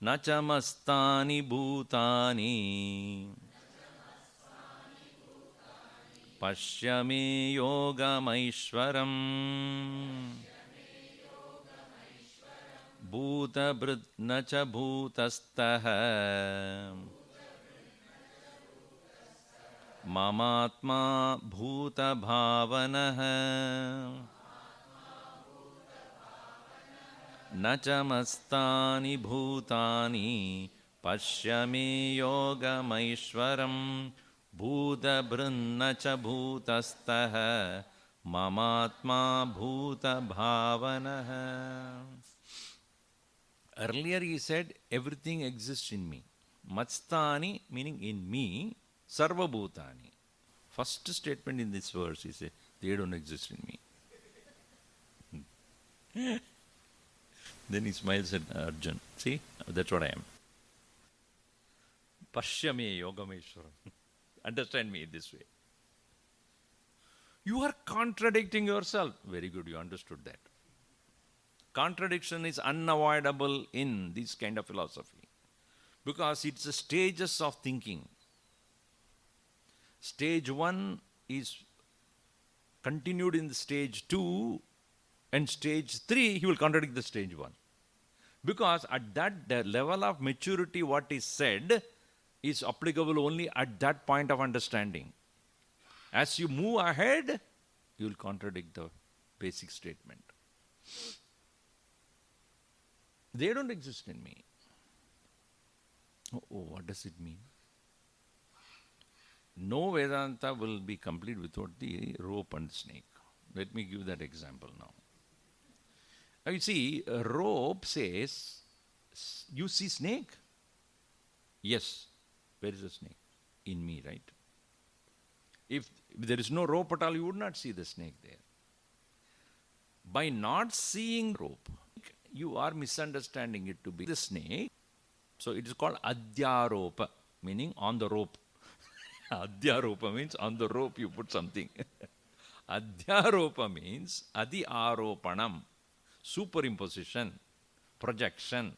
na chamastani bhutani pashyame yogamaishwaram bhutabhrit na cha bhutastah mamatma bhutabhavanah na chamastani bhutani pashyame yogamaishwaram bhutabhrinna cha bhutastah mamatma bhutabhavanah. Earlier he said everything exists in me. Matstani meaning in me, sarva bhutani. First statement in this verse he said they don't exist in me. Then he smiles at Arjun. See, that's what I am. Pashyame yogameshwaram. Understand me this way. You are contradicting yourself. Very good, you understood that. Contradiction is unavoidable in this kind of philosophy because it's the stages of thinking. Stage 1 is continued in the stage 2 and stage 3 he will contradict the stage 1. Because at that the level of maturity what is said is applicable only at that point of understanding. As you move ahead, you will contradict the basic statement. They don't exist in me. Oh, what does it mean? No Vedanta will be complete without the rope and snake. Let me give that example now. Now you see, a rope says, you see snake? Yes. Where is the snake? In me, right? If there is no rope at all, you would not see the snake there. By not seeing rope, you are misunderstanding it to be the snake. So it is called adhyaropa, meaning on the rope. Adhyaropa means on the rope you put something. Adhyaropa means adi aropanam, superimposition, projection.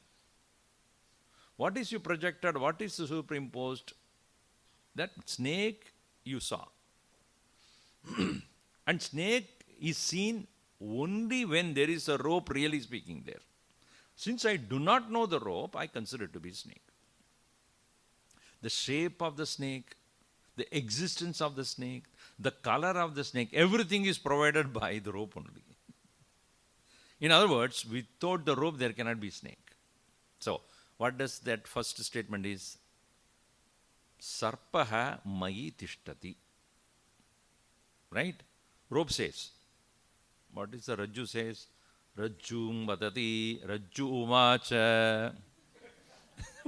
What is you projected? What is superimposed? That snake you saw. And snake is seen only when there is a rope really speaking there. Since I do not know the rope, I consider it to be snake. The shape of the snake, the existence of the snake, the color of the snake, everything is provided by the rope only. In other words, without the rope there cannot be snake. So, what does that first statement is? Sarpaha mayi tishtati. Right? Rope says. What is the Rajju says? Rajjum vadati, Rajju uvacha.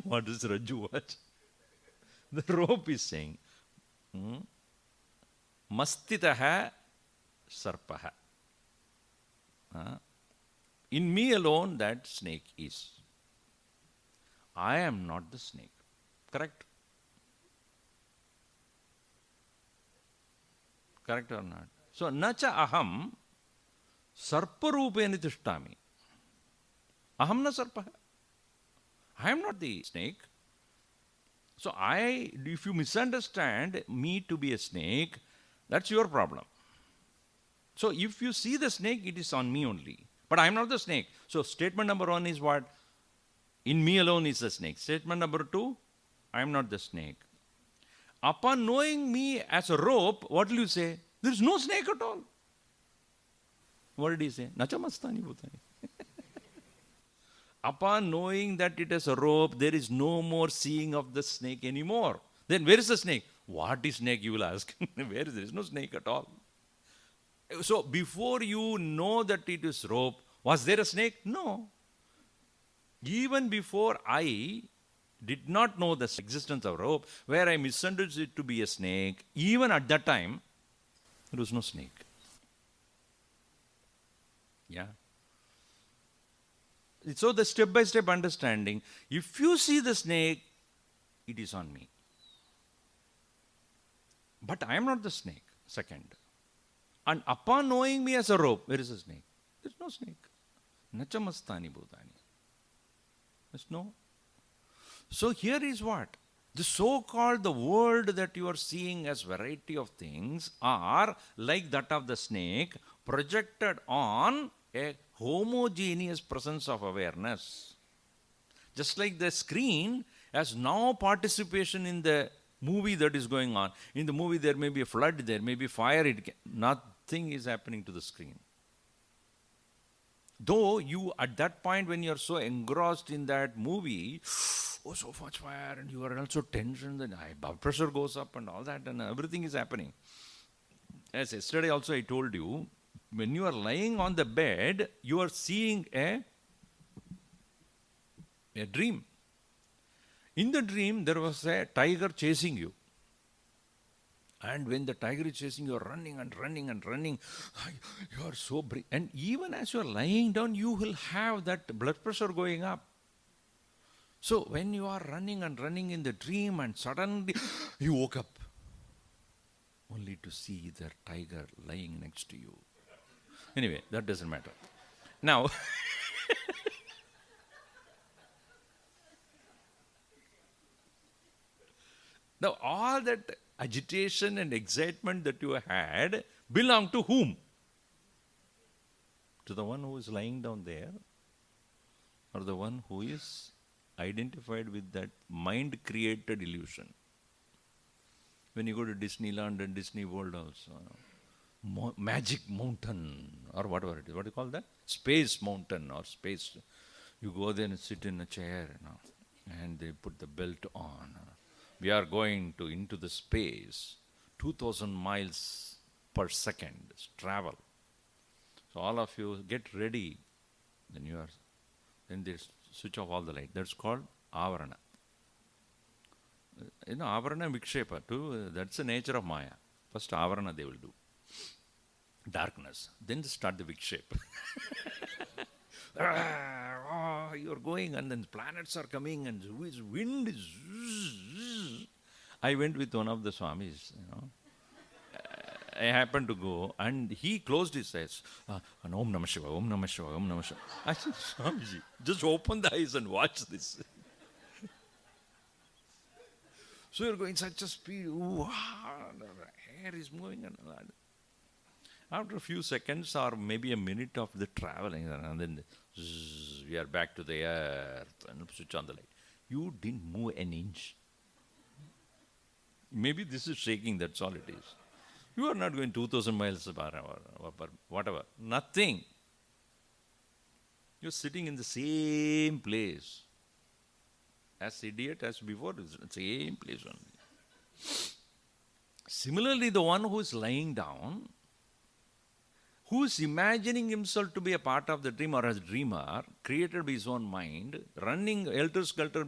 What is Rajju uvacha? The rope is saying, Mastitaha sarpaha. In me alone that snake is. I am not the snake. Correct? Correct or not? So, nacha aham sarparupeni tishtami. Aham na sarpaha. I am not the snake. So, if you misunderstand me to be a snake, that's your problem. So, if you see the snake, it is on me only. But I am not the snake. So, statement number 1 is what? In me alone is the snake. Statement number 2, I am not the snake. Upon knowing me as a rope, what will you say? There is no snake at all. What did he say? Nachamastani bhutani. Upon knowing that it is a rope, there is no more seeing of the snake anymore. Then where is the snake? What is snake, you will ask. There is no snake at all. So before you know that it is rope, was there a snake? No. Even before I did not know the existence of rope, where I misunderstood it to be a snake, even at that time, there was no snake. Yeah. So the step-by-step understanding, if you see the snake, it is on me. But I am not the snake, second. And upon knowing me as a rope, where is the snake? There is no snake. Nachamastani bhutani. There's no. So here is what? The so-called the world that you are seeing as variety of things are like that of the snake projected on a homogeneous presence of awareness. Just like the screen has no participation in the movie that is going on. In the movie there may be a flood, there may be fire, nothing is happening to the screen. Though you, at that point when you are so engrossed in that movie, oh, so much fire, and you are also tensioned, and blood pressure goes up and all that, and everything is happening. As yesterday also I told you, when you are lying on the bed, you are seeing a dream. In the dream, there was a tiger chasing you. And when the tiger is chasing you, are running and running and running. You are so brave. And even as you are lying down, you will have that blood pressure going up. So when you are running and running in the dream and suddenly you woke up, only to see the tiger lying next to you. Anyway, that doesn't matter. Now, now all that agitation and excitement that you had belong to whom? To the one who is lying down there, or the one who is identified with that mind-created illusion? When you go to Disneyland and Disney World also, Magic Mountain or whatever it is, what do you call that? Space Mountain or space. You go there and sit in a chair, and they put the belt on. We are going into the space, 2,000 miles per second travel. So all of you get ready. Then they switch off all the light. That's called avarana. Avarana vikshepa too. That's the nature of Maya. First avarana they will do. Darkness. Then they start the vikshepa. You're going, and then planets are coming, and wind is. I went with one of the Swamis, I happened to go, and he closed his eyes. And Om Namah Shiva, Om Namah Shiva, Om Namah Shiva. I said, Swamiji, just open the eyes and watch this. So you're going such a speed, hair is moving and all that. After a few seconds or maybe a minute of the traveling, and then we are back to the earth and switch on the light. You didn't move an inch. Maybe this is shaking, that's all it is. You are not going 2,000 miles per hour, whatever. Nothing. You're sitting in the same place. As idiot as before, same place only. Similarly, the one who is lying down, who is imagining himself to be a part of the dream or as a dreamer, created by his own mind, running helter-skelter,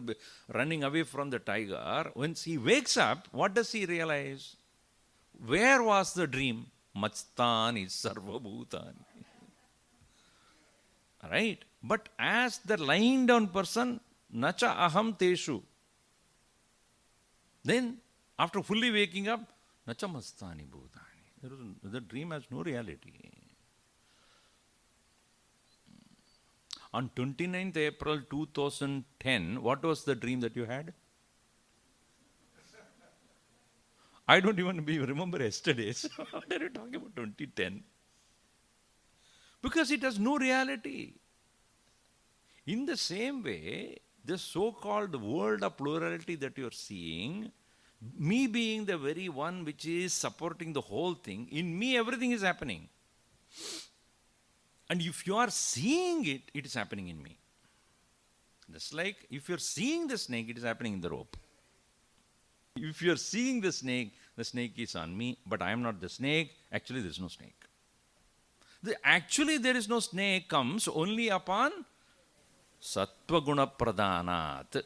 running away from the tiger, once he wakes up, what does he realize? Where was the dream? Matstani sarva bhutani. Right? But as the lying down person, nacha aham teshu. Then, after fully waking up, nacha mastani bhutani. The dream has no reality. On 29th April 2010, what was the dream that you had? I don't even remember yesterday's. What are you talking about 2010? Because it has no reality. In the same way, the so-called world of plurality that you are seeing, me being the very one which is supporting the whole thing, in me everything is happening. And if you are seeing it, it is happening in me. Just like if you're seeing the snake, it is happening in the rope. If you're seeing the snake is on me, but I am not the snake. Actually, there is no snake. Actually, there is no snake comes only upon Sattva Guna Pradhanat.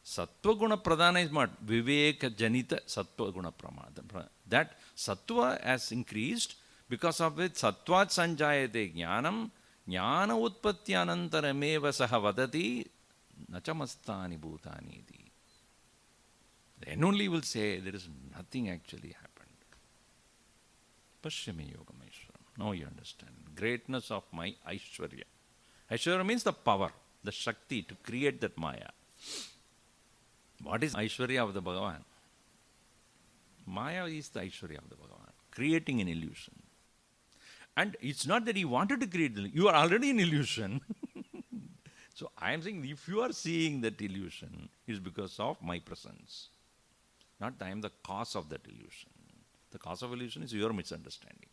Sattva Guna Pradhana is what? Viveka Janita Sattva Guna Pramada. That Sattva has increased. Because of it, Sattvat Sanjayate Jnanam, Jnana Utpatti Anantarameva Saha Vadati, Nachamastani Bhutani iti. Then only will say there is nothing actually happened. Pashyami Yogam Aishwaram. Now you understand. Greatness of my Aishwarya. Aishwarya means the power. the Shakti to create that Maya. What is Aishwarya of the Bhagavan? Maya is the Aishwarya of the Bhagavan, creating an illusion. And it's not that he wanted to create the illusion. You are already in illusion. So I am saying, if you are seeing that illusion, it's because of my presence. Not that I am the cause of that illusion. The cause of illusion is your misunderstanding.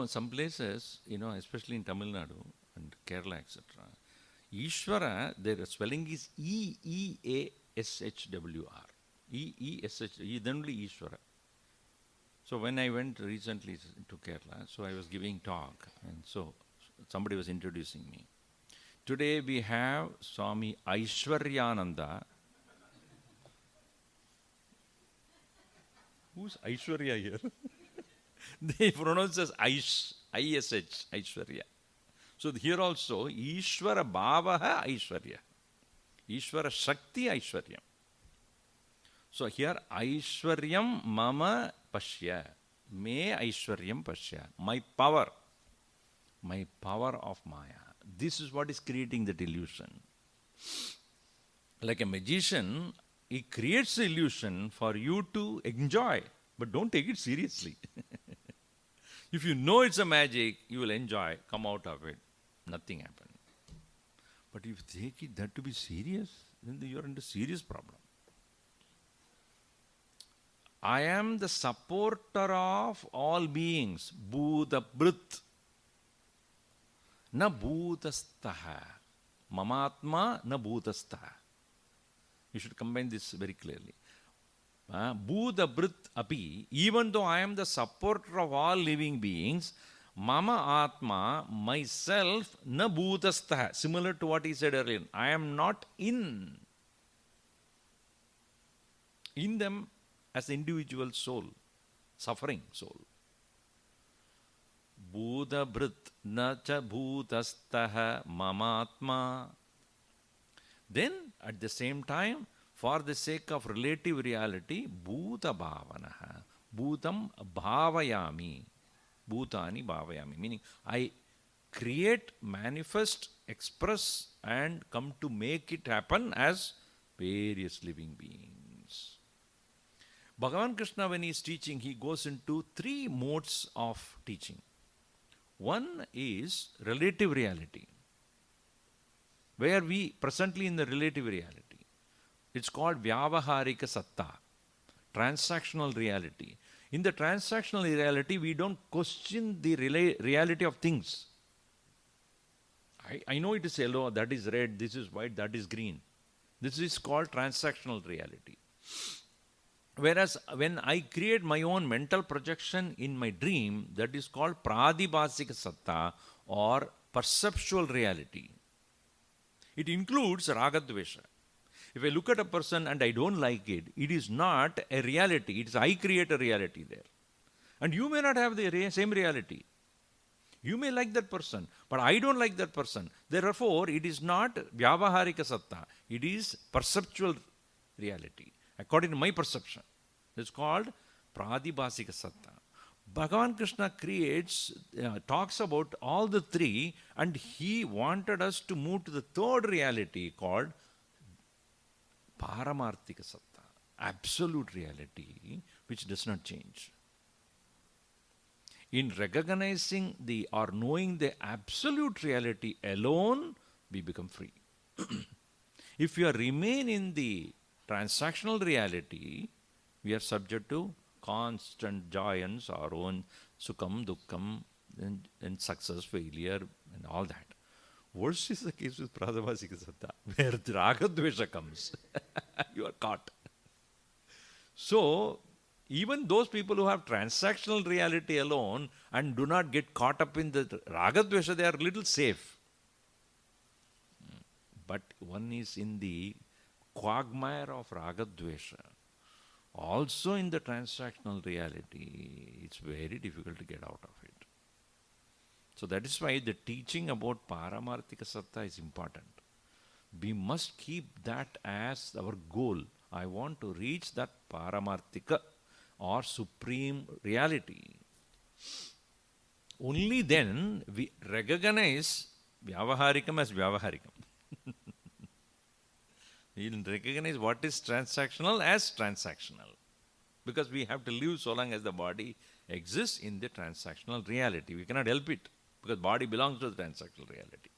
Some places, especially in Tamil Nadu and Kerala, etc., Ishvara, their spelling is E-E-A-S-H-W-R. E-E-S-H, then only Ishvara. So when I went recently to Kerala, so I was giving talk, and so somebody was introducing me. Today we have Swami Aishwaryananda. Who's Aishwarya here? They pronounce as Aish, I-S-H, Aishwarya. So here also, Ishvara Bhavaha Aishwarya. Ishvara Shakti Aishwarya. So here, Aishwaryam Mama Pashya. Me Aishwaryam Pashya. My power of Maya. This is what is creating that illusion. Like a magician, he creates the illusion for you to enjoy, but don't take it seriously. If you know it's a magic, you will enjoy, come out of it, nothing happened. But if you take it that to be serious, then you are in a serious problem. I am the supporter of all beings. Bhuta Bhrit. Na bhutastaha. Mamatma na bhutastaha. You should combine this very clearly. Bhuta Bhrit api. Even though I am the supporter of all living beings, Mama Atma, myself, na bhutastaha. Similar to what he said earlier. I am not in them as individual soul, suffering soul. Bhuta Bhrit na cha bhutastaha mamatma. Then, at the same time, for the sake of relative reality, bhuta bhavanaha. Bhutam bhavayami. Bhutani bhavayami. Meaning, I create, manifest, express, and come to make it happen as various living beings. Bhagavan Krishna, when he is teaching, he goes into three modes of teaching. One is relative reality, where we presently in the relative reality. It's called Vyavaharika Satta, transactional reality. In the transactional reality, we don't question the reality of things. I know it is yellow, that is red, this is white, that is green. This is called transactional reality. Whereas when I create my own mental projection in my dream, that is called Pradibhasika Satta or perceptual reality. It includes Ragadvesha. If I look at a person and I don't like it, it is not a reality. It is I create a reality there. And you may not have the same reality. You may like that person, but I don't like that person. Therefore, it is not Vyavaharika Satta. It is perceptual reality, according to my perception. It's called Pradibhasika Satta. Bhagavan Krishna talks about all the three, and he wanted us to move to the third reality called Paramarthika Satta, absolute reality, which does not change. In recognizing or knowing the absolute reality alone, we become free. If you remain in the transactional reality, we are subject to constant joy and sorrow and sukham, dukkham, and success, failure, and all that. Worse is the case with Pradibhasika Satta, where Ragadvesha comes. You are caught. So, even those people who have transactional reality alone and do not get caught up in the Ragadvesha, they are a little safe. But one is in the quagmire of Ragadvesha. Also in the transactional reality, it's very difficult to get out of it. So that is why the teaching about Paramarthika Satta is important. We must keep that as our goal. I want to reach that Paramarthika or supreme reality. Only then we recognize Vyavaharikam as Vyavaharikam. We'll recognize what is transactional as transactional. Because we have to live so long as the body exists in the transactional reality. We cannot help it because body belongs to the transactional reality.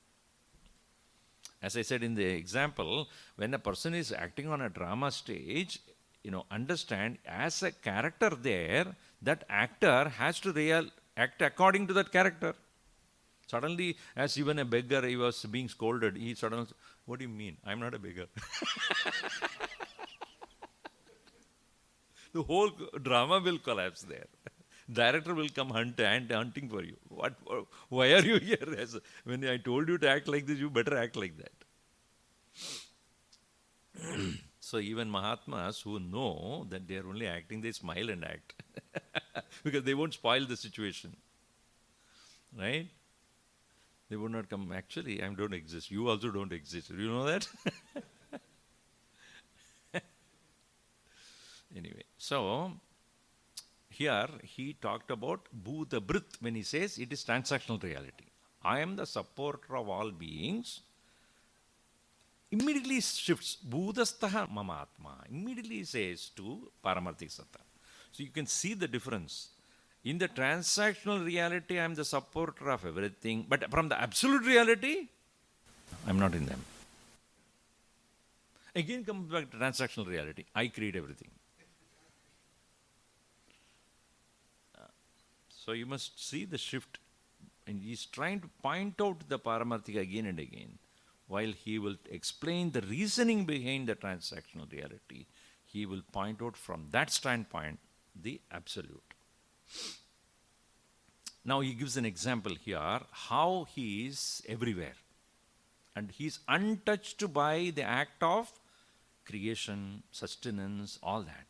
As I said in the example, when a person is acting on a drama stage, understand as a character there, that actor has to act according to that character. Suddenly, as even a beggar, he was being scolded, he suddenly said, what do you mean? I'm not a beggar. The whole drama will collapse there. Director will come hunting for you. Why are you here? When I told you to act like this, you better act like that. So even Mahatmas who know that they are only acting, they smile and act. Because they won't spoil the situation. Right? They would not come, actually, I don't exist. You also don't exist. Do you know that? Anyway, so here he talked about Bhuta Brit when he says it is transactional reality. I am the supporter of all beings. Immediately shifts Bhudastaha Mamatma. Immediately says to Paramarthik Satta. So you can see the difference. In the transactional reality, I am the supporter of everything. But from the absolute reality, I am not in them. Again comes back to transactional reality. I create everything. So you must see the shift. And he's trying to point out the Paramarthika again and again. While he will explain the reasoning behind the transactional reality, he will point out from that standpoint the absolute. Now he gives an example here how he is everywhere. And he is untouched by the act of creation, sustenance, all that.